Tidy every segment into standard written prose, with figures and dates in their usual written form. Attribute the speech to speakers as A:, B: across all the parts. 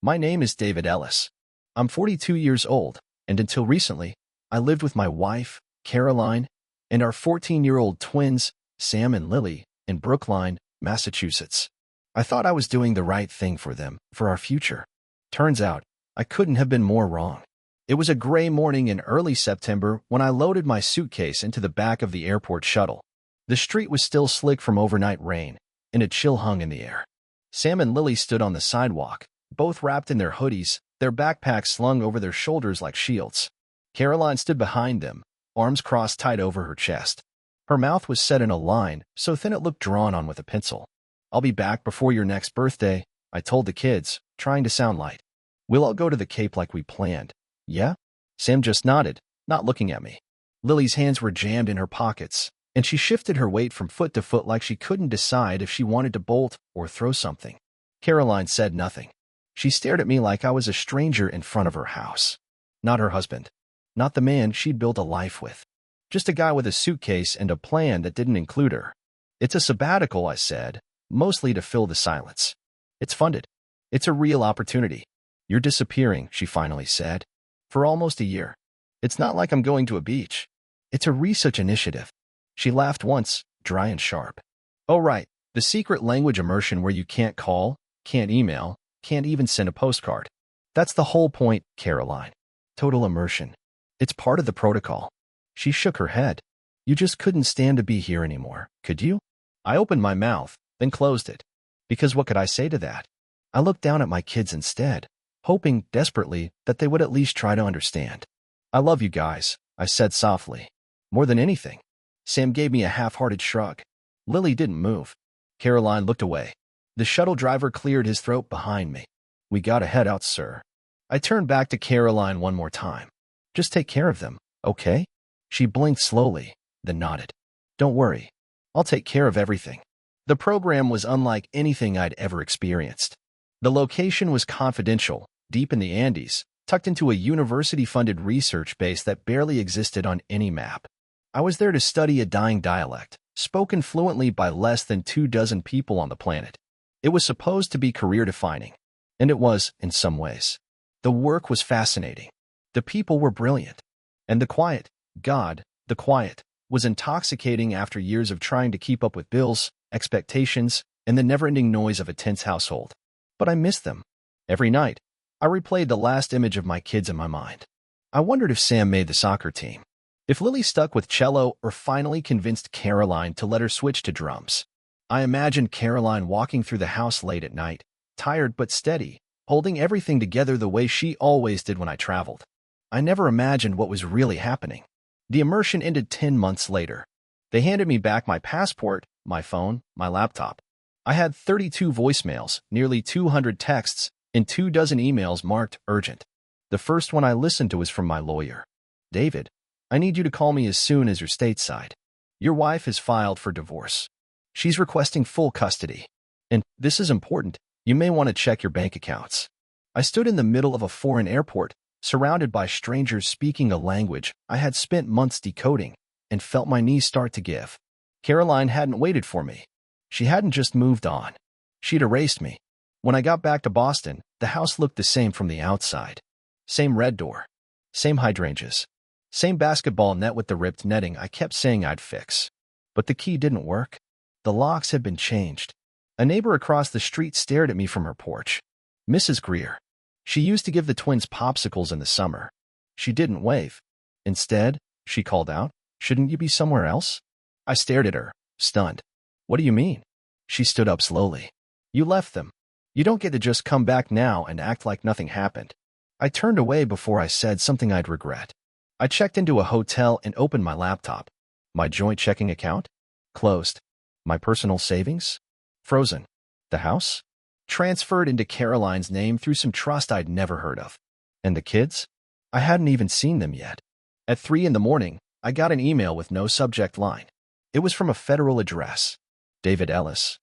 A: My name is David Ellis. I'm 42 years old, and until recently, I lived with my wife, Caroline, and our 14-year-old twins, Sam and Lily, in Brookline, Massachusetts. I thought I was doing the right thing for them, for our future. Turns out, I couldn't have been more wrong. It was a gray morning in early September when I loaded my suitcase into the back of the airport shuttle. The street was still slick from overnight rain, and a chill hung in the air. Sam and Lily stood on the sidewalk, both wrapped in their hoodies, their backpacks slung over their shoulders like shields. Caroline stood behind them, arms crossed tight over her chest. Her mouth was set in a line, so thin it looked drawn on with a pencil. "I'll be back before your next birthday," I told the kids, trying to sound light. "We'll all go to the Cape like we planned. Yeah?" Sam just nodded, not looking at me. Lily's hands were jammed in her pockets, and she shifted her weight from foot to foot like she couldn't decide if she wanted to bolt or throw something. Caroline said nothing. She stared at me like I was a stranger in front of her house. Not her husband. Not the man she'd built a life with. Just a guy with a suitcase and a plan that didn't include her. "It's a sabbatical," I said, mostly to fill the silence. "It's funded. It's a real opportunity." "You're disappearing," she finally said. "For almost a year. It's not like I'm going to a beach. It's a research initiative." She laughed once, dry and sharp. "Oh right, the secret language immersion where you can't call, can't email, can't even send a postcard. That's the whole point, Caroline. Total immersion. It's part of the protocol." She shook her head. "You just couldn't stand to be here anymore, could you?" I opened my mouth, then closed it. Because what could I say to that? I looked down at my kids instead, hoping desperately that they would at least try to understand. "I love you guys," I said softly. "More than anything." Sam gave me a half-hearted shrug. Lily didn't move. Caroline looked away. The shuttle driver cleared his throat behind me. "We gotta head out, sir." I turned back to Caroline one more time. "Just take care of them, okay?" She blinked slowly, then nodded. "Don't worry. I'll take care of everything." The program was unlike anything I'd ever experienced. The location was confidential, deep in the Andes, tucked into a university-funded research base that barely existed on any map. I was there to study a dying dialect, spoken fluently by less than 24 people on the planet. It was supposed to be career-defining, and it was, in some ways. The work was fascinating. The people were brilliant. And the quiet, God, the quiet, was intoxicating after years of trying to keep up with bills, expectations, and the never-ending noise of a tense household. But I missed them. Every night, I replayed the last image of my kids in my mind. I wondered if Sam made the soccer team, if Lily stuck with cello or finally convinced Caroline to let her switch to drums. I imagined Caroline walking through the house late at night, tired but steady, holding everything together the way she always did when I traveled. I never imagined what was really happening. The immersion ended 10 months later. They handed me back my passport, my phone, my laptop. I had 32 voicemails, nearly 200 texts, and 24 emails marked urgent. The first one I listened to was from my lawyer. "David, I need you to call me as soon as you're stateside. Your wife has filed for divorce. She's requesting full custody. And, this is important, you may want to check your bank accounts." I stood in the middle of a foreign airport, surrounded by strangers speaking a language I had spent months decoding, and felt my knees start to give. Caroline hadn't waited for me. She hadn't just moved on. She'd erased me. When I got back to Boston, the house looked the same from the outside. Same red door. Same hydrangeas. Same basketball net with the ripped netting I kept saying I'd fix. But the key didn't work. The locks had been changed. A neighbor across the street stared at me from her porch. Mrs. Greer. She used to give the twins popsicles in the summer. She didn't wave. Instead, she called out, "Shouldn't you be somewhere else?" I stared at her, stunned. "What do you mean?" She stood up slowly. "You left them. You don't get to just come back now and act like nothing happened." I turned away before I said something I'd regret. I checked into a hotel and opened my laptop. My joint checking account? Closed. My personal savings? Frozen. The house? Transferred into Caroline's name through some trust I'd never heard of. And the kids? I hadn't even seen them yet. At 3 in the morning, I got an email with no subject line. It was from a federal address. David Ellis.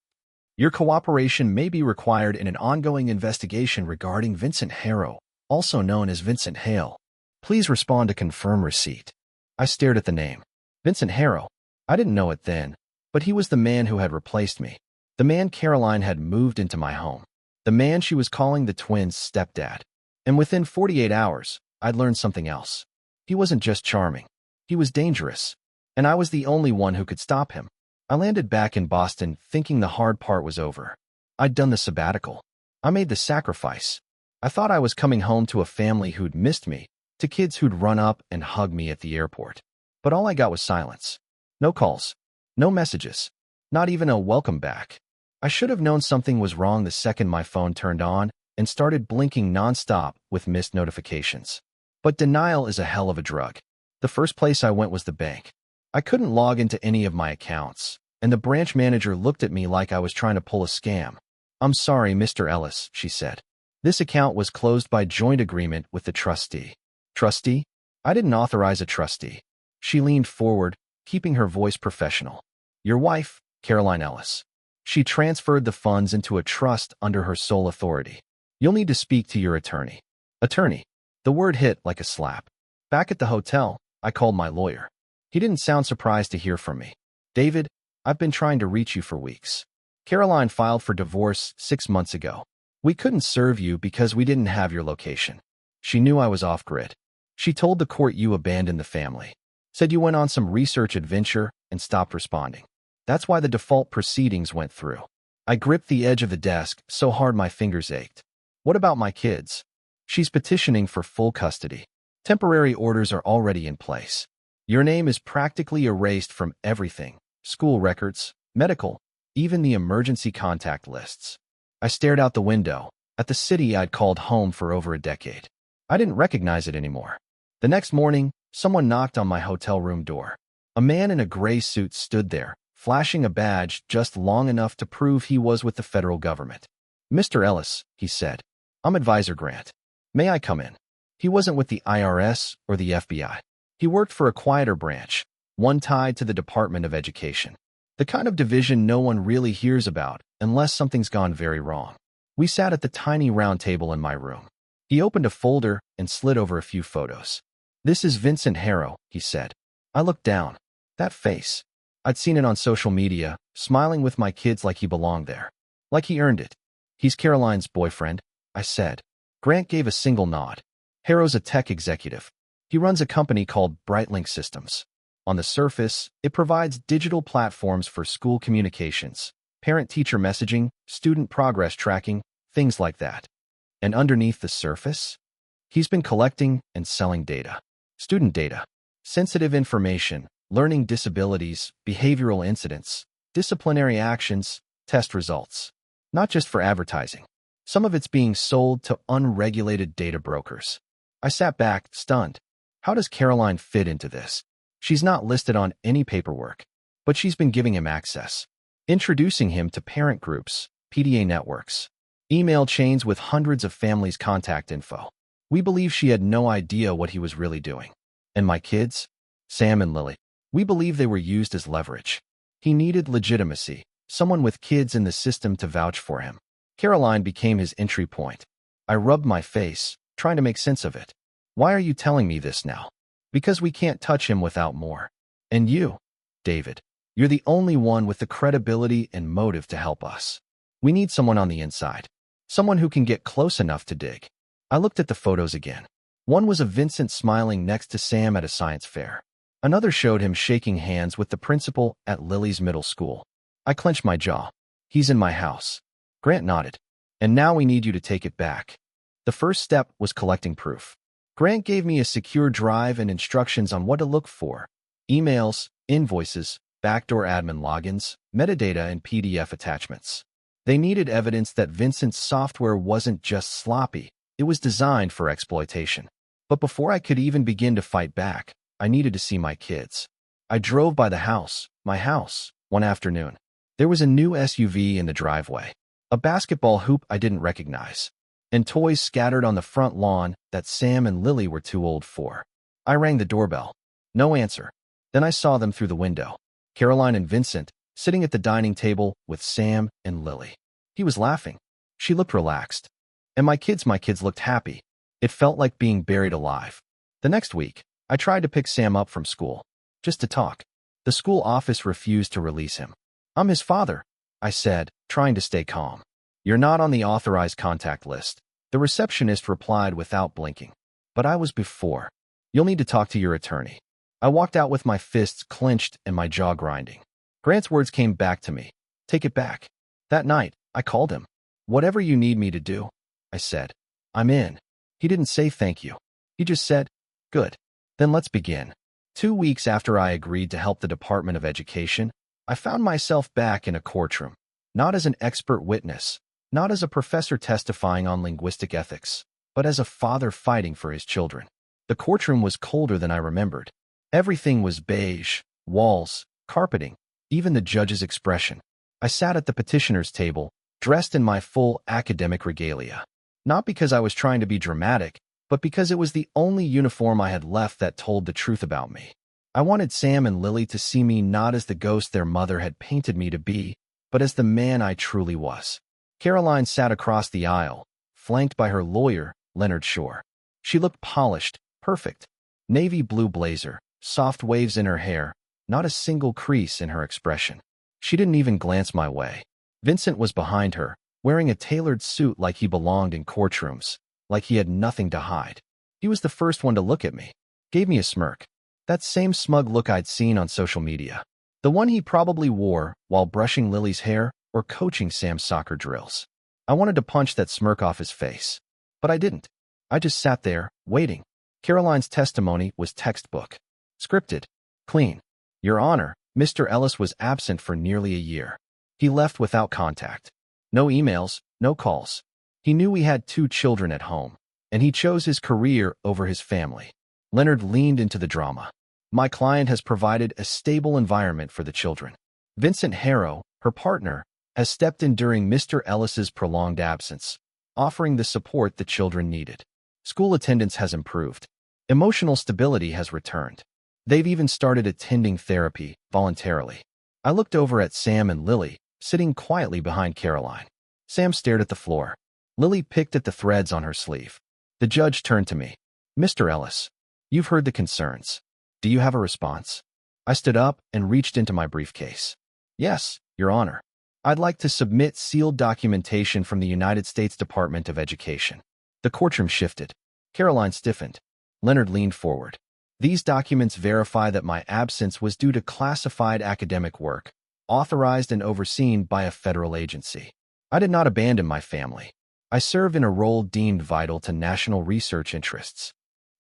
A: Your cooperation may be required in an ongoing investigation regarding Vincent Harrow, also known as Vincent Hale. Please respond to confirm receipt. I stared at the name. Vincent Harrow. I didn't know it then, but he was the man who had replaced me. The man Caroline had moved into my home. The man she was calling the twins' stepdad. And within 48 hours, I'd learned something else. He wasn't just charming. He was dangerous. And I was the only one who could stop him. I landed back in Boston thinking the hard part was over. I'd done the sabbatical. I made the sacrifice. I thought I was coming home to a family who'd missed me, to kids who'd run up and hug me at the airport. But all I got was silence. No calls. No messages. Not even a welcome back. I should have known something was wrong the second my phone turned on and started blinking nonstop with missed notifications. But denial is a hell of a drug. The first place I went was the bank. I couldn't log into any of my accounts, and the branch manager looked at me like I was trying to pull a scam. "I'm sorry, Mr. Ellis," she said. "This account was closed by joint agreement with the trustee." "Trustee? I didn't authorize a trustee." She leaned forward, keeping her voice professional. "Your wife, Caroline Ellis. She transferred the funds into a trust under her sole authority. You'll need to speak to your attorney." Attorney. The word hit like a slap. Back at the hotel, I called my lawyer. He didn't sound surprised to hear from me. "David, I've been trying to reach you for weeks. Caroline filed for divorce 6 months ago. We couldn't serve you because we didn't have your location. She knew I was off-grid. She told the court you abandoned the family. Said you went on some research adventure and stopped responding. That's why the default proceedings went through." I gripped the edge of the desk so hard my fingers ached. "What about my kids?" "She's petitioning for full custody. Temporary orders are already in place. Your name is practically erased from everything. School records, medical, even the emergency contact lists." I stared out the window, at the city I'd called home for over a decade. I didn't recognize it anymore. The next morning, someone knocked on my hotel room door. A man in a gray suit stood there, flashing a badge just long enough to prove he was with the federal government. "Mr. Ellis," he said, "I'm Advisor Grant. May I come in?" He wasn't with the IRS or the FBI. He worked for a quieter branch, one tied to the Department of Education. The kind of division no one really hears about unless something's gone very wrong. We sat at the tiny round table in my room. He opened a folder and slid over a few photos. "This is Vincent Harrow," he said. I looked down. That face. I'd seen it on social media, smiling with my kids like he belonged there. Like he earned it. "He's Caroline's boyfriend," I said. Grant gave a single nod. "Harrow's a tech executive. He runs a company called Brightlink Systems. On the surface, it provides digital platforms for school communications, parent-teacher messaging, student progress tracking, things like that. And underneath the surface, he's been collecting and selling data. Student data. Sensitive information, learning disabilities, behavioral incidents, disciplinary actions, test results. Not just for advertising. Some of it's being sold to unregulated data brokers." I sat back, stunned. How does Caroline fit into this? She's not listed on any paperwork, but she's been giving him access. Introducing him to parent groups, PTA networks, email chains with hundreds of families' contact info. We believe she had no idea what he was really doing. And my kids? Sam and Lily. We believe they were used as leverage. He needed legitimacy, someone with kids in the system to vouch for him. Caroline became his entry point. I rubbed my face, trying to make sense of it. "Why are you telling me this now?" "Because we can't touch him without more. And you, David, you're the only one with the credibility and motive to help us. We need someone on the inside. Someone who can get close enough to dig." I looked at the photos again. One was of Vincent smiling next to Sam at a science fair. Another showed him shaking hands with the principal at Lily's middle school. I clenched my jaw. "He's in my house." Grant nodded. "And now we need you to take it back." The first step was collecting proof. Grant gave me a secure drive and instructions on what to look for. Emails, invoices, backdoor admin logins, metadata, and PDF attachments. They needed evidence that Vincent's software wasn't just sloppy, it was designed for exploitation. But before I could even begin to fight back, I needed to see my kids. I drove by the house, my house, one afternoon. There was a new SUV in the driveway, a basketball hoop I didn't recognize, and toys scattered on the front lawn that Sam and Lily were too old for. I rang the doorbell. No answer. Then I saw them through the window. Caroline and Vincent, sitting at the dining table with Sam and Lily. He was laughing. She looked relaxed. And my kids looked happy. It felt like being buried alive. The next week, I tried to pick Sam up from school, just to talk. The school office refused to release him. "I'm his father," I said, trying to stay calm. "You're not on the authorized contact list." The receptionist replied without blinking. "But I was before. You'll need to talk to your attorney." I walked out with my fists clenched and my jaw grinding. Grant's words came back to me. "Take it back." That night, I called him. "Whatever you need me to do," I said. "I'm in." He didn't say thank you. He just said, "Good. Then let's begin." 2 weeks after I agreed to help the Department of Education, I found myself back in a courtroom, not as an expert witness, not as a professor testifying on linguistic ethics, but as a father fighting for his children. The courtroom was colder than I remembered. Everything was beige, walls, carpeting, even the judge's expression. I sat at the petitioner's table, dressed in my full academic regalia. Not because I was trying to be dramatic, but because it was the only uniform I had left that told the truth about me. I wanted Sam and Lily to see me not as the ghost their mother had painted me to be, but as the man I truly was. Caroline sat across the aisle, flanked by her lawyer, Leonard Shore. She looked polished, perfect. Navy blue blazer, soft waves in her hair, not a single crease in her expression. She didn't even glance my way. Vincent was behind her, wearing a tailored suit like he belonged in courtrooms, like he had nothing to hide. He was the first one to look at me. Gave me a smirk. That same smug look I'd seen on social media. The one he probably wore while brushing Lily's hair or coaching Sam's soccer drills. I wanted to punch that smirk off his face, but I didn't. I just sat there, waiting. Caroline's testimony was textbook. Scripted. Clean. "Your Honor, Mr. Ellis was absent for nearly a year. He left without contact. No emails, no calls. He knew we had 2 children at home, and he chose his career over his family." Leonard leaned into the drama. "My client has provided a stable environment for the children. Vincent Harrow, her partner, has stepped in during Mr. Ellis's prolonged absence, offering the support the children needed. School attendance has improved. Emotional stability has returned. They've even started attending therapy voluntarily." I looked over at Sam and Lily, sitting quietly behind Caroline. Sam stared at the floor. Lily picked at the threads on her sleeve. The judge turned to me. "Mr. Ellis, you've heard the concerns. Do you have a response?" I stood up and reached into my briefcase. "Yes, Your Honor. I'd like to submit sealed documentation from the United States Department of Education." The courtroom shifted. Caroline stiffened. Leonard leaned forward. "These documents verify that my absence was due to classified academic work, authorized and overseen by a federal agency. I did not abandon my family. I served in a role deemed vital to national research interests."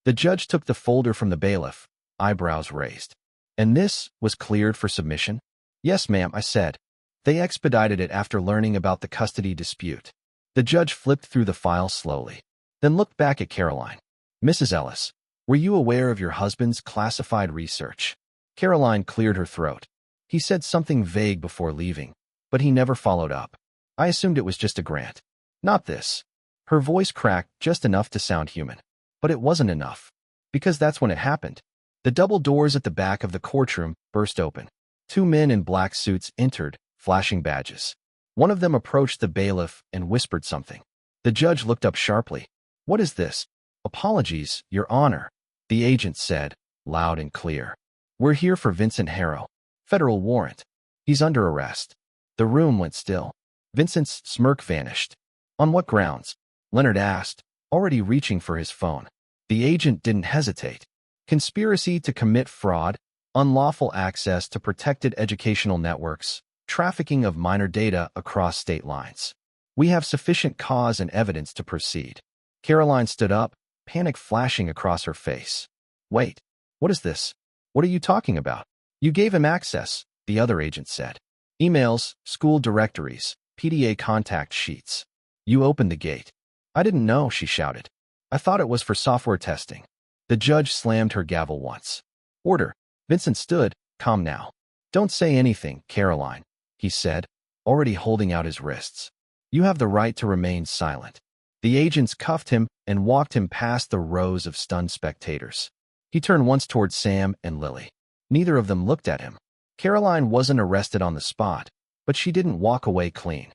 A: The judge took the folder from the bailiff, eyebrows raised. "And this was cleared for submission?" "Yes, ma'am," I said. "They expedited it after learning about the custody dispute." The judge flipped through the file slowly, then looked back at Caroline. "Mrs. Ellis, were you aware of your husband's classified research?" Caroline cleared her throat. "He said something vague before leaving, but he never followed up. I assumed it was just a grant." "Not this." Her voice cracked just enough to sound human. But it wasn't enough. Because that's when it happened. The double doors at the back of the courtroom burst open. 2 men in black suits entered, flashing badges. One of them approached the bailiff and whispered something. The judge looked up sharply. "What is this?" "Apologies, Your Honor," the agent said, loud and clear. "We're here for Vincent Harrow. Federal warrant. He's under arrest." The room went still. Vincent's smirk vanished. "On what grounds?" Leonard asked, already reaching for his phone. The agent didn't hesitate. "Conspiracy to commit fraud, unlawful access to protected educational networks, trafficking of minor data across state lines. We have sufficient cause and evidence to proceed." Caroline stood up, panic flashing across her face. "Wait, what is this? What are you talking about?" "You gave him access," the other agent said. "Emails, school directories, PDA contact sheets. You opened the gate." "I didn't know," she shouted. "I thought it was for software testing." The judge slammed her gavel once. "Order." Vincent stood, calm now. "Don't say anything, Caroline," he said, already holding out his wrists. "You have the right to remain silent." The agents cuffed him and walked him past the rows of stunned spectators. He turned once towards Sam and Lily. Neither of them looked at him. Caroline wasn't arrested on the spot, but she didn't walk away clean.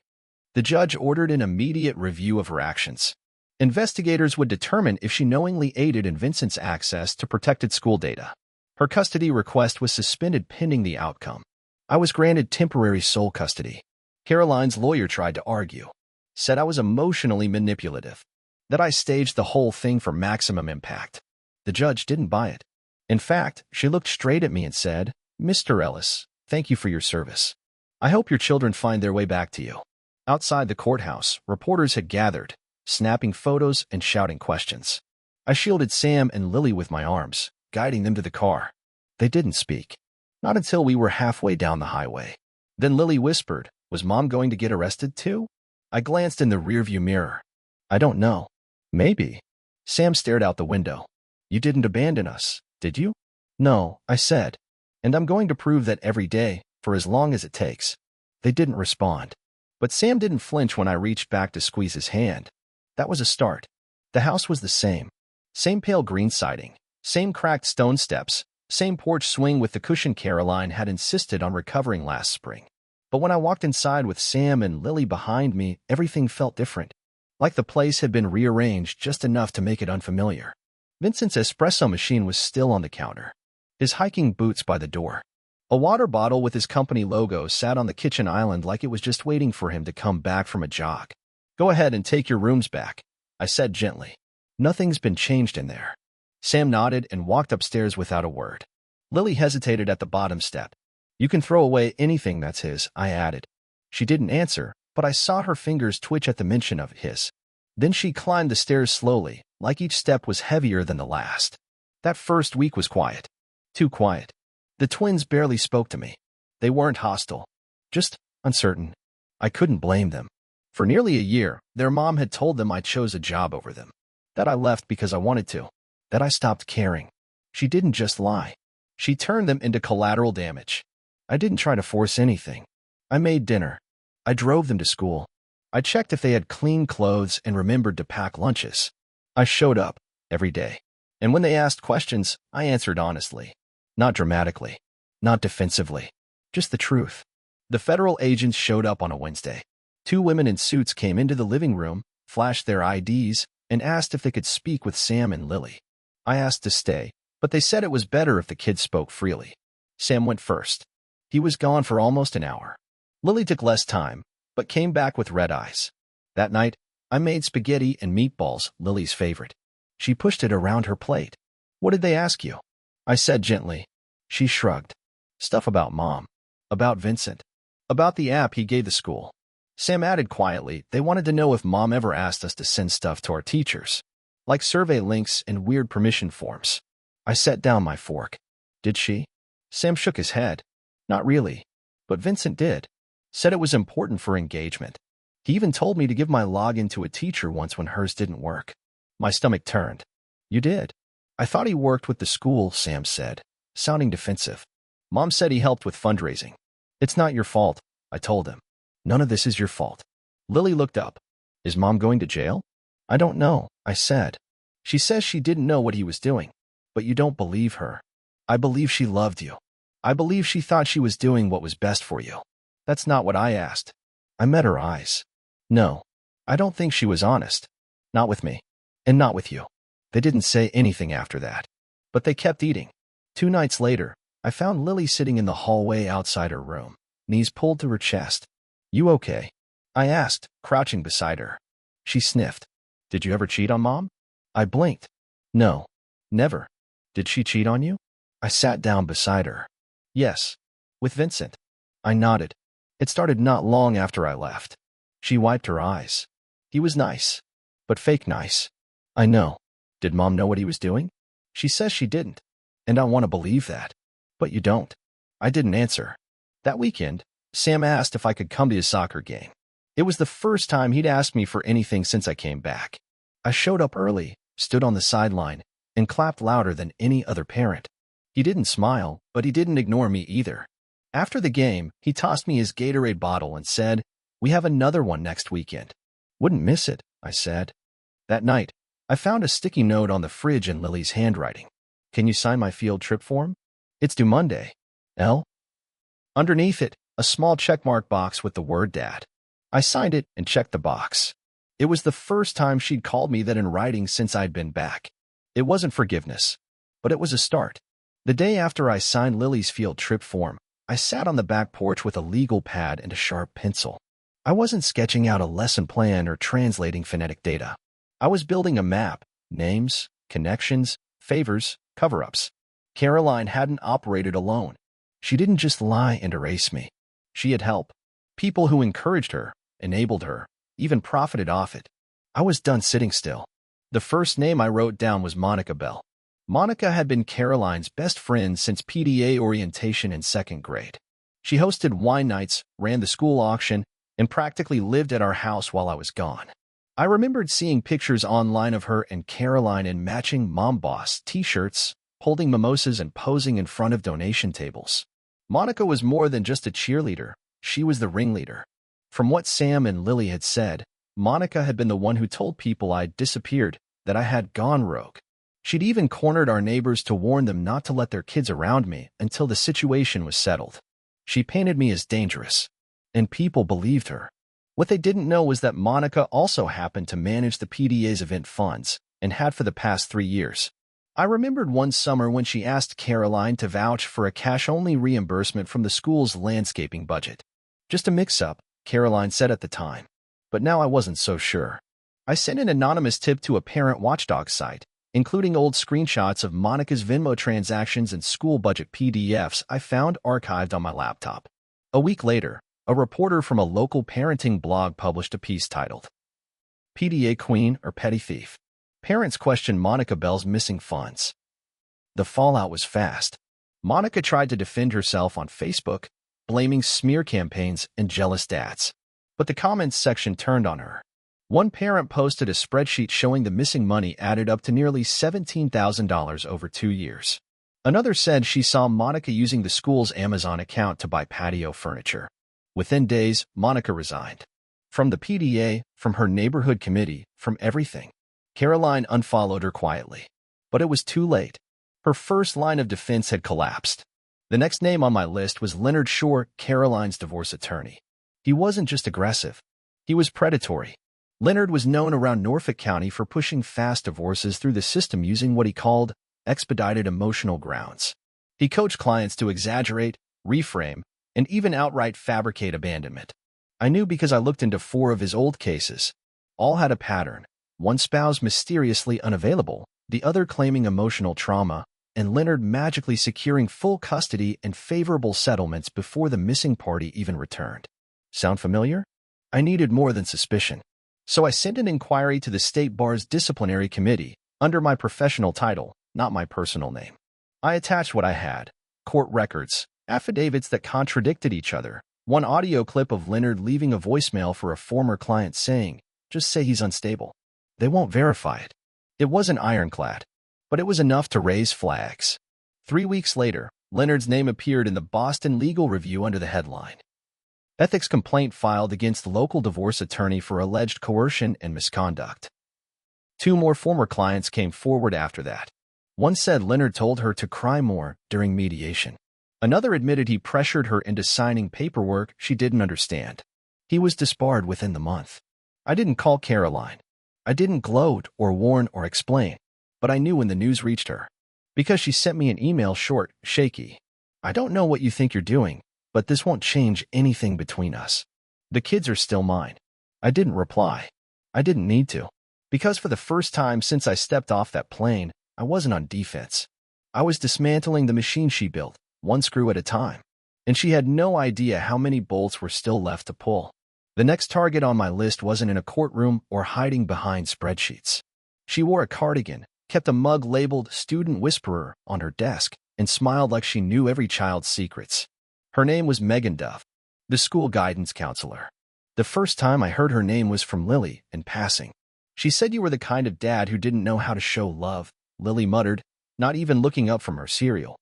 A: The judge ordered an immediate review of her actions. Investigators would determine if she knowingly aided in Vincent's access to protected school data. Her custody request was suspended pending the outcome. "I was granted temporary sole custody," Caroline's lawyer tried to argue. said I was emotionally manipulative, that I staged the whole thing for maximum impact. The judge didn't buy it. In fact, she looked straight at me and said, "Mr. Ellis, thank you for your service. I hope your children find their way back to you." Outside the courthouse, reporters had gathered, snapping photos and shouting questions. I shielded Sam and Lily with my arms, guiding them to the car. They didn't speak. Not until we were halfway down the highway. Then Lily whispered, "Was Mom going to get arrested too?" I glanced in the rearview mirror. "I don't know. Maybe." Sam stared out the window. "You didn't abandon us, did you?" "No," I said. "And I'm going to prove that every day, for as long as it takes." They didn't respond. But Sam didn't flinch when I reached back to squeeze his hand. That was a start. The house was the same. Same pale green siding, same cracked stone steps, same porch swing with the cushion Caroline had insisted on recovering last spring. But when I walked inside with Sam and Lily behind me, everything felt different. Like the place had been rearranged just enough to make it unfamiliar. Vincent's espresso machine was still on the counter, his hiking boots by the door. A water bottle with his company logo sat on the kitchen island like it was just waiting for him to come back from a jog. "Go ahead and take your rooms back," I said gently. "Nothing's been changed in there." Sam nodded and walked upstairs without a word. Lily hesitated at the bottom step. "You can throw away anything that's his," I added. She didn't answer, but I saw her fingers twitch at the mention of his. Then she climbed the stairs slowly, like each step was heavier than the last. That first week was quiet. Too quiet. The twins barely spoke to me. They weren't hostile, just uncertain. I couldn't blame them. For nearly a year, their mom had told them I chose a job over them, that I left because I wanted to, that I stopped caring. She didn't just lie. She turned them into collateral damage. I didn't try to force anything. I made dinner. I drove them to school. I checked if they had clean clothes and remembered to pack lunches. I showed up every day. And when they asked questions, I answered honestly. Not dramatically. Not defensively. Just the truth. The federal agents showed up on a Wednesday. 2 women in suits came into the living room, flashed their IDs, and asked if they could speak with Sam and Lily. I asked to stay, but they said it was better if the kids spoke freely. Sam went first. He was gone for almost an hour. Lily took less time, but came back with red eyes. That night, I made spaghetti and meatballs, Lily's favorite. She pushed it around her plate. "What did they ask you?" I said gently. She shrugged. "Stuff about Mom. About Vincent. About the app he gave the school." Sam added quietly, "They wanted to know if Mom ever asked us to send stuff to our teachers, like survey links and weird permission forms." I set down my fork. "Did she?" Sam shook his head. "Not really. But Vincent did. Said it was important for engagement. He even told me to give my login to a teacher once when hers didn't work." My stomach turned. "You did?" "I thought he worked with the school," Sam said, sounding defensive. "Mom said he helped with fundraising." "It's not your fault," I told him. "None of this is your fault." Lily looked up. "Is Mom going to jail?" "I don't know," I said. "She says she didn't know what he was doing. But you don't believe her." "I believe she loved you. I believe she thought she was doing what was best for you." "That's not what I asked." I met her eyes. "No, I don't think she was honest. Not with me. And not with you." They didn't say anything after that. But they kept eating. 2 nights later, I found Lily sitting in the hallway outside her room, knees pulled to her chest. "You okay?" I asked, crouching beside her. She sniffed. "Did you ever cheat on Mom?" I blinked. "No. Never." "Did she cheat on you?" I sat down beside her. "Yes. With Vincent." I nodded. "It started not long after I left." She wiped her eyes. "He was nice. But fake nice." "I know. Did Mom know what he was doing?" "She says she didn't. And I want to believe that." "But you don't." I didn't answer. That weekend, Sam asked if I could come to his soccer game. It was the first time he'd asked me for anything since I came back. I showed up early, stood on the sideline, and clapped louder than any other parent. He didn't smile, but he didn't ignore me either. After the game, he tossed me his Gatorade bottle and said, "We have another one next weekend." "Wouldn't miss it," I said. That night, I found a sticky note on the fridge in Lily's handwriting. "Can you sign my field trip form? It's due Monday. L." Underneath it, a small checkmark box with the word Dad. I signed it and checked the box. It was the first time she'd called me that in writing since I'd been back. It wasn't forgiveness, but it was a start. The day after I signed Lily's field trip form, I sat on the back porch with a legal pad and a sharp pencil. I wasn't sketching out a lesson plan or translating phonetic data. I was building a map, names, connections, favors, cover-ups. Caroline hadn't operated alone. She didn't just lie and erase me. She had help. People who encouraged her, enabled her, even profited off it. I was done sitting still. The first name I wrote down was Monica Bell. Monica had been Caroline's best friend since PDA orientation in second grade. She hosted wine nights, ran the school auction, and practically lived at our house while I was gone. I remembered seeing pictures online of her and Caroline in matching Mom Boss t-shirts, holding mimosas and posing in front of donation tables. Monica was more than just a cheerleader. She was the ringleader. From what Sam and Lily had said, Monica had been the one who told people I'd disappeared, that I had gone rogue. She'd even cornered our neighbors to warn them not to let their kids around me until the situation was settled. She painted me as dangerous, and people believed her. What they didn't know was that Monica also happened to manage the PDA's event funds, and had for the past 3 years. I remembered one summer when she asked Caroline to vouch for a cash-only reimbursement from the school's landscaping budget. Just a mix-up, Caroline said at the time. But now I wasn't so sure. I sent an anonymous tip to a parent watchdog site, including old screenshots of Monica's Venmo transactions and school budget PDFs I found archived on my laptop. A week later, a reporter from a local parenting blog published a piece titled, "PDA Queen or Petty Thief?" Parents questioned Monica Bell's missing funds. The fallout was fast. Monica tried to defend herself on Facebook, blaming smear campaigns and jealous dads. But the comments section turned on her. One parent posted a spreadsheet showing the missing money added up to nearly $17,000 over 2 years. Another said she saw Monica using the school's Amazon account to buy patio furniture. Within days, Monica resigned. From the PDA, from her neighborhood committee, from everything. Caroline unfollowed her quietly. But it was too late. Her first line of defense had collapsed. The next name on my list was Leonard Shore, Caroline's divorce attorney. He wasn't just aggressive. He was predatory. Leonard was known around Norfolk County for pushing fast divorces through the system using what he called expedited emotional grounds. He coached clients to exaggerate, reframe, and even outright fabricate abandonment. I knew because I looked into 4 of his old cases. All had a pattern. One spouse mysteriously unavailable, the other claiming emotional trauma, and Leonard magically securing full custody and favorable settlements before the missing party even returned. Sound familiar? I needed more than suspicion. So I sent an inquiry to the State Bar's disciplinary committee, under my professional title, not my personal name. I attached what I had: court records, affidavits that contradicted each other, one audio clip of Leonard leaving a voicemail for a former client saying, "Just say he's unstable. They won't verify it." It wasn't ironclad, but it was enough to raise flags. 3 weeks later, Leonard's name appeared in the Boston Legal Review under the headline, "Ethics Complaint Filed Against Local Divorce Attorney for Alleged Coercion and Misconduct." 2 more former clients came forward after that. One said Leonard told her to cry more during mediation. Another admitted he pressured her into signing paperwork she didn't understand. He was disbarred within the month. I didn't call Caroline. I didn't gloat or warn or explain, but I knew when the news reached her. Because she sent me an email short, shaky. "I don't know what you think you're doing, but this won't change anything between us. The kids are still mine." I didn't reply. I didn't need to. Because for the first time since I stepped off that plane, I wasn't on defense. I was dismantling the machine she built, one screw at a time. And she had no idea how many bolts were still left to pull. The next target on my list wasn't in a courtroom or hiding behind spreadsheets. She wore a cardigan, kept a mug labeled "Student Whisperer" on her desk, and smiled like she knew every child's secrets. Her name was Megan Dove, the school guidance counselor. The first time I heard her name was from Lily, in passing. "She said you were the kind of dad who didn't know how to show love," Lily muttered, not even looking up from her cereal.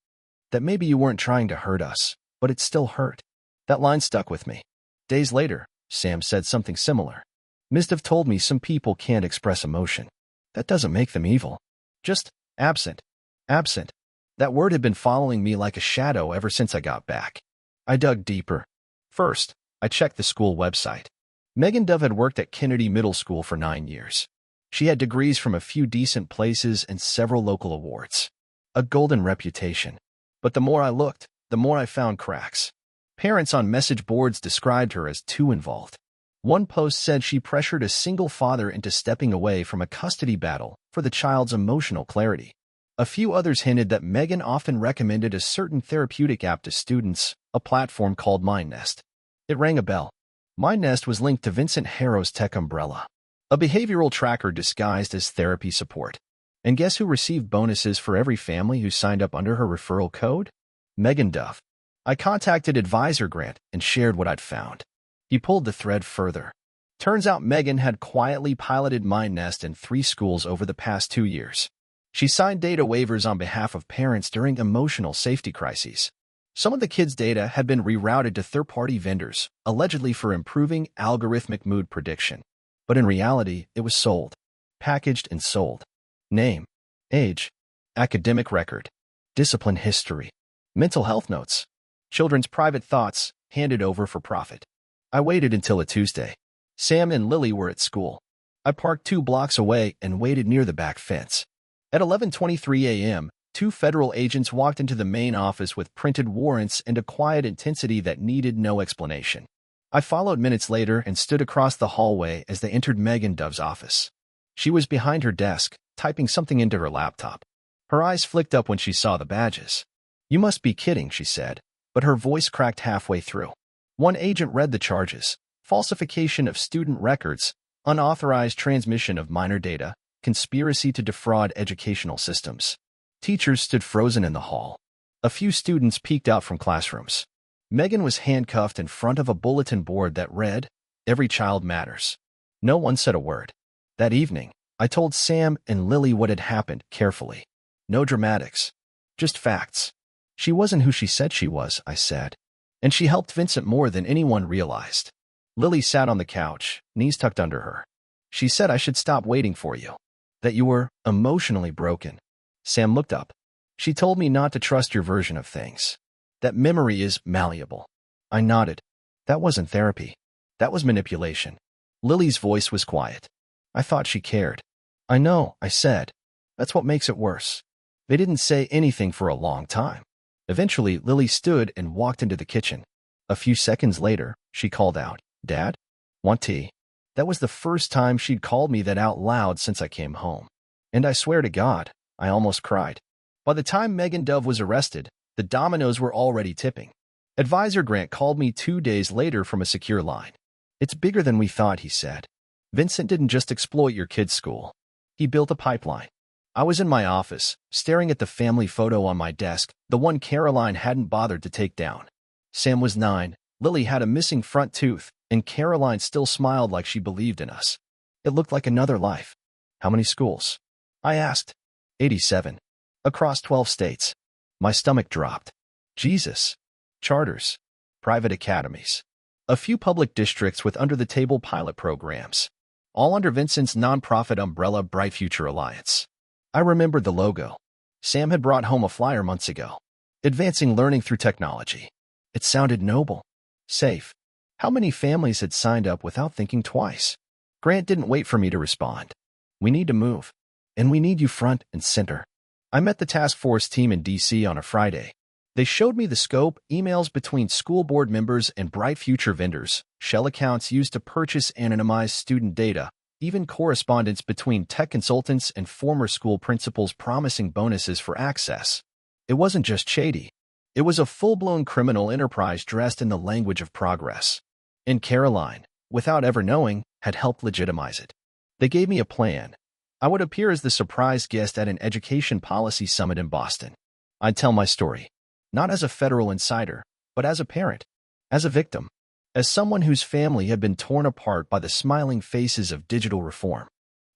A: "That maybe you weren't trying to hurt us, but it still hurt." That line stuck with me. Days later, Sam said something similar. "Ms. Dove told me some people can't express emotion. That doesn't make them evil. Just absent. Absent." That word had been following me like a shadow ever since I got back. I dug deeper. First, I checked the school website. Megan Dove had worked at Kennedy Middle School for 9 years. She had degrees from a few decent places and several local awards. A golden reputation. But the more I looked, the more I found cracks. Parents on message boards described her as too involved. One post said she pressured a single father into stepping away from a custody battle for the child's emotional clarity. A few others hinted that Megan often recommended a certain therapeutic app to students, a platform called MindNest. It rang a bell. MindNest was linked to Vincent Harrow's tech umbrella, a behavioral tracker disguised as therapy support. And guess who received bonuses for every family who signed up under her referral code? Megan Dove. I contacted advisor Grant and shared what I'd found. He pulled the thread further. Turns out Megan had quietly piloted MindNest in 3 schools over the past 2 years. She signed data waivers on behalf of parents during emotional safety crises. Some of the kids' data had been rerouted to third-party vendors, allegedly for improving algorithmic mood prediction. But in reality, it was sold, packaged and sold. Name, age, academic record, discipline history, mental health notes, children's private thoughts handed over for profit. I waited until a Tuesday. Sam and Lily were at school. I parked 2 blocks away and waited near the back fence. At 11:23 a.m., 2 federal agents walked into the main office with printed warrants and a quiet intensity that needed no explanation. I followed minutes later and stood across the hallway as they entered Megan Dove's office. She was behind her desk, typing something into her laptop. Her eyes flicked up when she saw the badges. "You must be kidding," she said, but her voice cracked halfway through. One agent read the charges: falsification of student records, unauthorized transmission of minor data, conspiracy to defraud educational systems. Teachers stood frozen in the hall. A few students peeked out from classrooms. Megan was handcuffed in front of a bulletin board that read, "Every child matters." No one said a word. That evening, I told Sam and Lily what had happened carefully. No dramatics, just facts. She wasn't who she said she was, I said. And she helped Vincent more than anyone realized. Lily sat on the couch, knees tucked under her. She said I should stop waiting for you. That you were emotionally broken. Sam looked up. She told me not to trust your version of things. That memory is malleable. I nodded. That wasn't therapy. That was manipulation. Lily's voice was quiet. I thought she cared. I know, I said. That's what makes it worse. They didn't say anything for a long time. Eventually, Lily stood and walked into the kitchen. A few seconds later, she called out, "Dad? Want tea?" That was the first time she'd called me that out loud since I came home. And I swear to God, I almost cried. By the time Megan Dove was arrested, the dominoes were already tipping. Advisor Grant called me 2 days later from a secure line. "It's bigger than we thought," he said. "Vincent didn't just exploit your kid's school. He built a pipeline." I was in my office, staring at the family photo on my desk, the one Caroline hadn't bothered to take down. Sam was 9, Lily had a missing front tooth, and Caroline still smiled like she believed in us. It looked like another life. "How many schools?" I asked. 87. Across 12 states. My stomach dropped. Jesus. Charters. Private academies. A few public districts with under-the-table pilot programs. All under Vincent's nonprofit umbrella Bright Future Alliance. I remembered the logo. Sam had brought home a flyer months ago. Advancing learning through technology. It sounded noble. Safe. How many families had signed up without thinking twice? Grant didn't wait for me to respond. "We need to move. And we need you front and center." I met the task force team in D.C. on a Friday. They showed me the scope, emails between school board members and Bright Future vendors, shell accounts used to purchase anonymized student data, even correspondence between tech consultants and former school principals promising bonuses for access. It wasn't just shady. It was a full-blown criminal enterprise dressed in the language of progress. And Caroline, without ever knowing, had helped legitimize it. They gave me a plan. I would appear as the surprise guest at an education policy summit in Boston. I'd tell my story, not as a federal insider, but as a parent, as a victim, as someone whose family had been torn apart by the smiling faces of digital reform.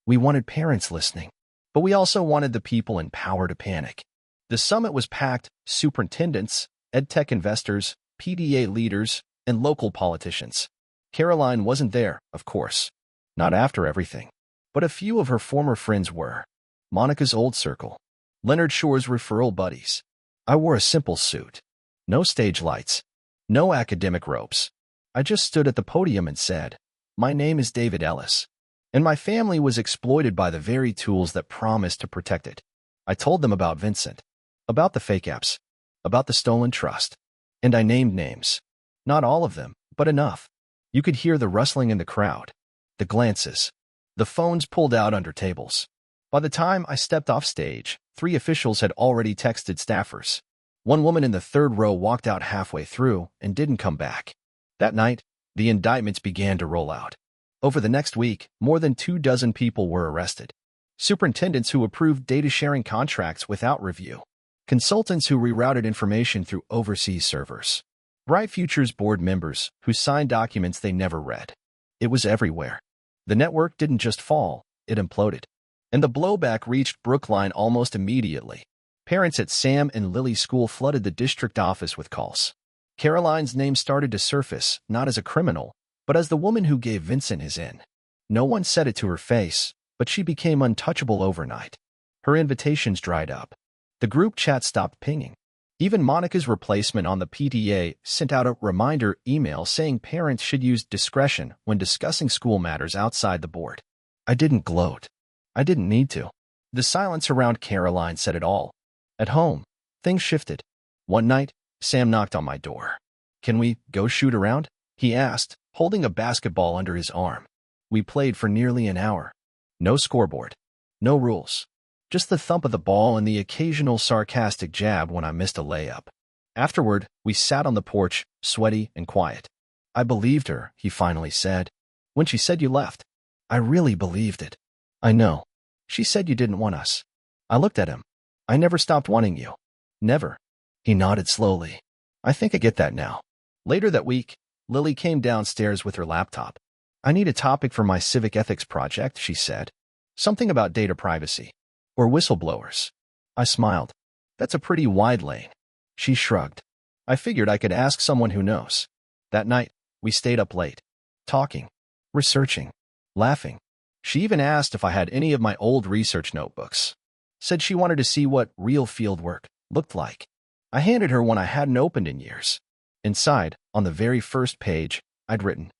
A: We wanted parents listening, but we also wanted the people in power to panic. The summit was packed: superintendents, edtech investors, PDA leaders, and local politicians. Caroline wasn't there, of course. Not after everything. But a few of her former friends were. Monica's old circle. Leonard Shore's referral buddies. I wore a simple suit. No stage lights. No academic ropes. I just stood at the podium and said, "My name is David Ellis, and my family was exploited by the very tools that promised to protect it." I told them about Vincent, about the fake apps, about the stolen trust, and I named names. Not all of them, but enough. You could hear the rustling in the crowd, the glances, the phones pulled out under tables. By the time I stepped off stage, 3 officials had already texted staffers. One woman in the third row walked out halfway through and didn't come back. That night, the indictments began to roll out. Over the next week, more than 24 people were arrested. Superintendents who approved data-sharing contracts without review. Consultants who rerouted information through overseas servers. Bright Futures board members who signed documents they never read. It was everywhere. The network didn't just fall, it imploded. And the blowback reached Brookline almost immediately. Parents at Sam and Lily's school flooded the district office with calls. Caroline's name started to surface, not as a criminal, but as the woman who gave Vincent his in. No one said it to her face, but she became untouchable overnight. Her invitations dried up. The group chat stopped pinging. Even Monica's replacement on the PTA sent out a reminder email saying parents should use discretion when discussing school matters outside the board. I didn't gloat. I didn't need to. The silence around Caroline said it all. At home, things shifted. One night, Sam knocked on my door. "Can we go shoot around?" he asked, holding a basketball under his arm. We played for nearly an hour. No scoreboard. No rules. Just the thump of the ball and the occasional sarcastic jab when I missed a layup. Afterward, we sat on the porch, sweaty and quiet. "I believed her," he finally said. "When she said you left, I really believed it." "I know. She said you didn't want us." I looked at him. "I never stopped wanting you. Never." He nodded slowly. "I think I get that now." Later that week, Lily came downstairs with her laptop. "I need a topic for my civic ethics project," she said. "Something about data privacy. Or whistleblowers." I smiled. "That's a pretty wide lane." She shrugged. I figured I could ask someone who knows. That night, we stayed up late. Talking. Researching. Laughing. She even asked if I had any of my old research notebooks. Said she wanted to see what real fieldwork looked like. I handed her one I hadn't opened in years. Inside, on the very first page, I'd written,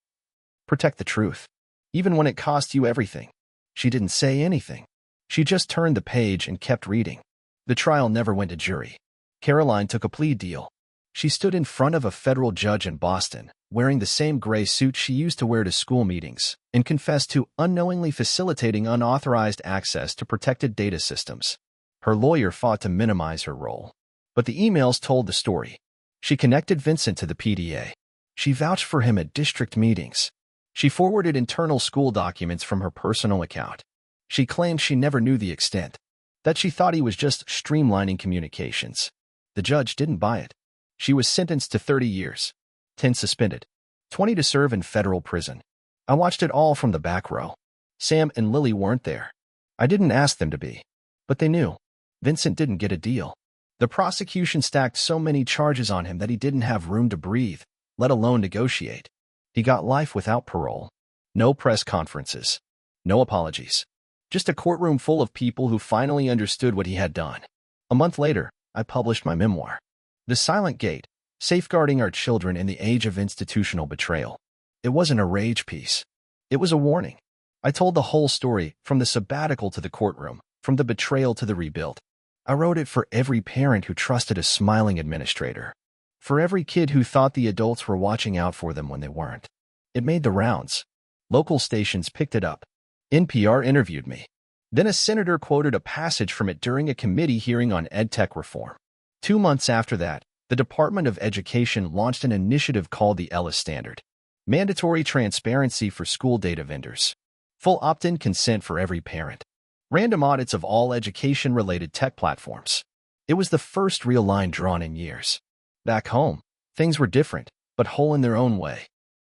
A: "Protect the truth, even when it costs you everything." She didn't say anything. She just turned the page and kept reading. The trial never went to jury. Caroline took a plea deal. She stood in front of a federal judge in Boston, wearing the same gray suit she used to wear to school meetings, and confessed to unknowingly facilitating unauthorized access to protected data systems. Her lawyer fought to minimize her role. But the emails told the story. She connected Vincent to the PTA. She vouched for him at district meetings. She forwarded internal school documents from her personal account. She claimed she never knew the extent, that she thought he was just streamlining communications. The judge didn't buy it. She was sentenced to 30 years, 10 suspended, 20 to serve in federal prison. I watched it all from the back row. Sam and Lily weren't there. I didn't ask them to be, but they knew. Vincent didn't get a deal. The prosecution stacked so many charges on him that he didn't have room to breathe, let alone negotiate. He got life without parole. No press conferences. No apologies. Just a courtroom full of people who finally understood what he had done. A month later, I published my memoir, The Silent Gate, Safeguarding Our Children in the Age of Institutional Betrayal. It wasn't a rage piece. It was a warning. I told the whole story, from the sabbatical to the courtroom, from the betrayal to the rebuild. I wrote it for every parent who trusted a smiling administrator, for every kid who thought the adults were watching out for them when they weren't. It made the rounds. Local stations picked it up. NPR interviewed me. Then a senator quoted a passage from it during a committee hearing on EdTech reform. 2 months after that, the Department of Education launched an initiative called the Ellis Standard. Mandatory transparency for school data vendors. Full opt-in consent for every parent. Random audits of all education-related tech platforms. It was the first real line drawn in years. Back home, things were different, but whole in their own way.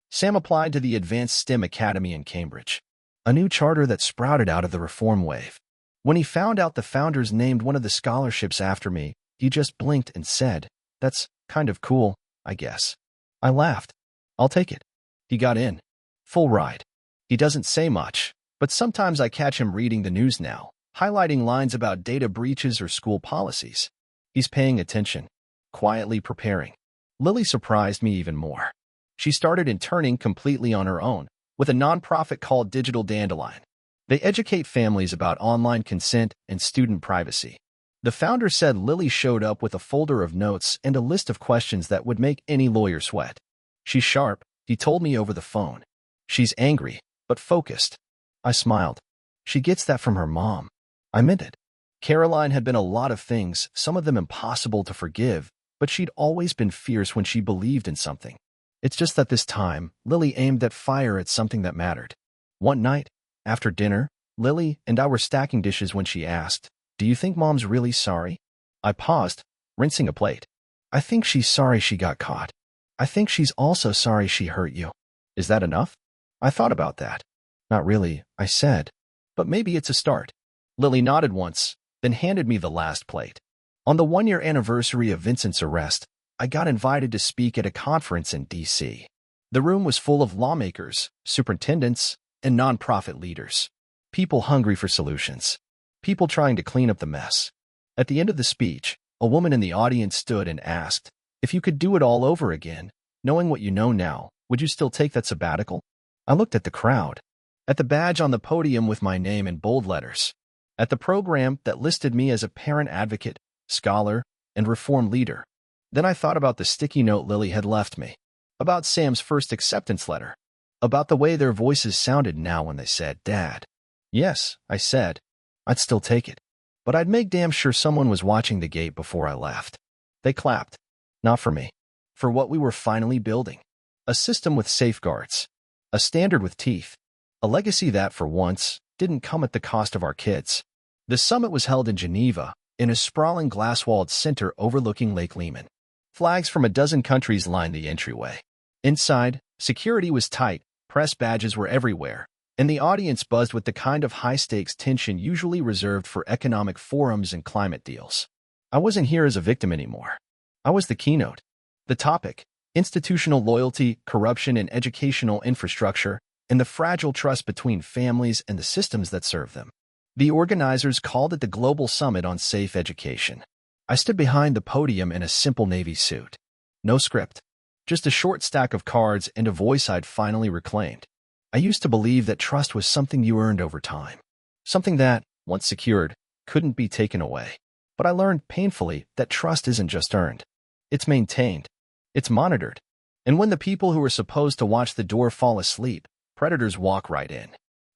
A: Sam applied to the Advanced STEM Academy in Cambridge, a new charter that sprouted out of the reform wave. When he found out the founders named one of the scholarships after me, he just blinked and said, "That's kind of cool, I guess." I laughed. "I'll take it." He got in. Full ride. He doesn't say much, but sometimes I catch him reading the news now, highlighting lines about data breaches or school policies. He's paying attention, quietly preparing. Lily surprised me even more. She started interning completely on her own, with a nonprofit called Digital Dandelion. They educate families about online consent and student privacy. The founder said Lily showed up with a folder of notes and a list of questions that would make any lawyer sweat. She's sharp, He told me over the phone. She's angry, but focused. I smiled. She gets that from her mom. I meant it. Caroline had been a lot of things, some of them impossible to forgive, but she'd always been fierce when she believed in something. It's just that this time, Lily aimed that fire at something that mattered. One night, after dinner, Lily and I were stacking dishes when she asked, "Do you think Mom's really sorry?" I paused, rinsing a plate. "I think she's sorry she got caught. I think she's also sorry she hurt you." "Is that enough?" I thought about that. "Not really," I said. "But maybe it's a start." Lily nodded once, then handed me the last plate. On the one-year anniversary of Vincent's arrest, I got invited to speak at a conference in D.C. The room was full of lawmakers, superintendents, and nonprofit leaders. People hungry for solutions. People trying to clean up the mess. At the end of the speech, a woman in the audience stood and asked, "If you could do it all over again, knowing what you know now, would you still take that sabbatical?" I looked at the crowd. At the badge on the podium with my name in bold letters. At the program that listed me as a parent advocate, scholar, and reform leader. Then I thought about the sticky note Lily had left me. About Sam's first acceptance letter. About the way their voices sounded now when they said, "Dad." "Yes," I said. "I'd still take it. But I'd make damn sure someone was watching the gate before I left." They clapped. Not for me. For what we were finally building. A system with safeguards. A standard with teeth. A legacy that, for once, didn't come at the cost of our kids. The summit was held in Geneva, in a sprawling glass-walled center overlooking Lake Lehman. Flags from a dozen countries lined the entryway. Inside, security was tight, press badges were everywhere, and the audience buzzed with the kind of high-stakes tension usually reserved for economic forums and climate deals. I wasn't here as a victim anymore. I was the keynote. The topic, institutional loyalty, corruption, and educational infrastructure, and the fragile trust between families and the systems that serve them. The organizers called it the Global Summit on Safe Education. I stood behind the podium in a simple navy suit. No script. Just a short stack of cards and a voice I'd finally reclaimed. I used to believe that trust was something you earned over time. Something that, once secured, couldn't be taken away. But I learned painfully that trust isn't just earned. It's maintained. It's monitored. And when the people who were supposed to watch the door fall asleep, predators walk right in.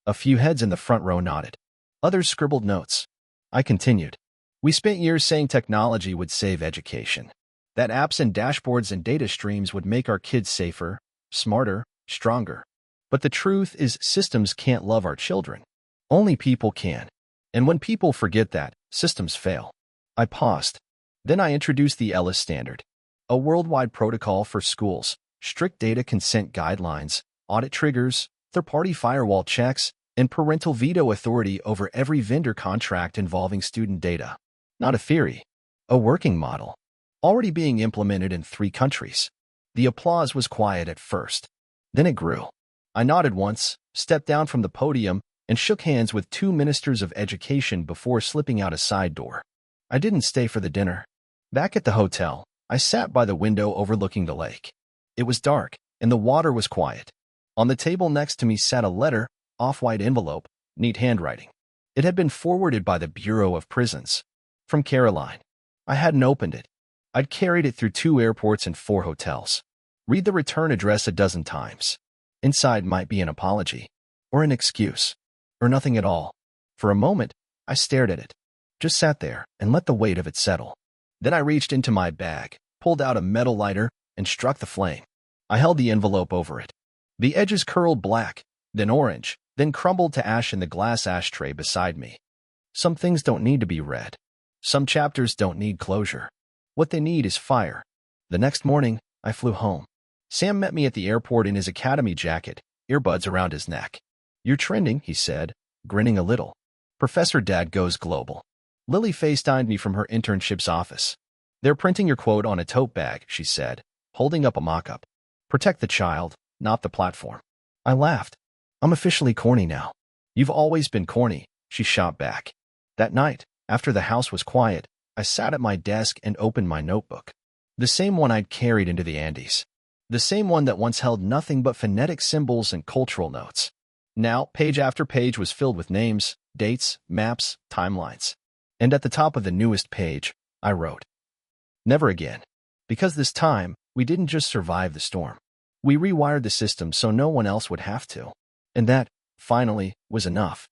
A: A few heads in the front row nodded. Others scribbled notes. I continued. We spent years saying technology would save education. That apps and dashboards and data streams would make our kids safer, smarter, stronger. But the truth is systems can't love our children. Only people can. And when people forget that, systems fail. I paused. Then I introduced the Ellis standard. A worldwide protocol for schools, strict data consent guidelines, audit triggers, third-party firewall checks, and parental veto authority over every vendor contract involving student data. Not a theory. A working model. Already being implemented in 3 countries. The applause was quiet at first. Then it grew. I nodded once, stepped down from the podium, and shook hands with 2 ministers of education before slipping out a side door. I didn't stay for the dinner. Back at the hotel, I sat by the window overlooking the lake. It was dark, and the water was quiet. On the table next to me sat a letter, off-white envelope, neat handwriting. It had been forwarded by the Bureau of Prisons. From Caroline. I hadn't opened it. I'd carried it through 2 airports and 4 hotels. Read the return address a dozen times. Inside might be an apology, or an excuse, or nothing at all. For a moment, I stared at it. Just sat there and let the weight of it settle. Then I reached into my bag, pulled out a metal lighter, and struck the flame. I held the envelope over it. The edges curled black, then orange, then crumbled to ash in the glass ashtray beside me. Some things don't need to be read. Some chapters don't need closure. What they need is fire. The next morning, I flew home. Sam met me at the airport in his academy jacket, earbuds around his neck. "You're trending," he said, grinning a little. "Professor Dad goes global." Lily FaceTimed me from her internship's office. "They're printing your quote on a tote bag," she said, holding up a mock-up. "Protect the child, not the platform." I laughed. "I'm officially corny now." "You've always been corny," she shot back. That night, after the house was quiet, I sat at my desk and opened my notebook. The same one I'd carried into the Andes. The same one that once held nothing but phonetic symbols and cultural notes. Now, page after page was filled with names, dates, maps, timelines. And at the top of the newest page, I wrote, "Never again." Because this time, we didn't just survive the storm. We rewired the system so no one else would have to. And that, finally, was enough.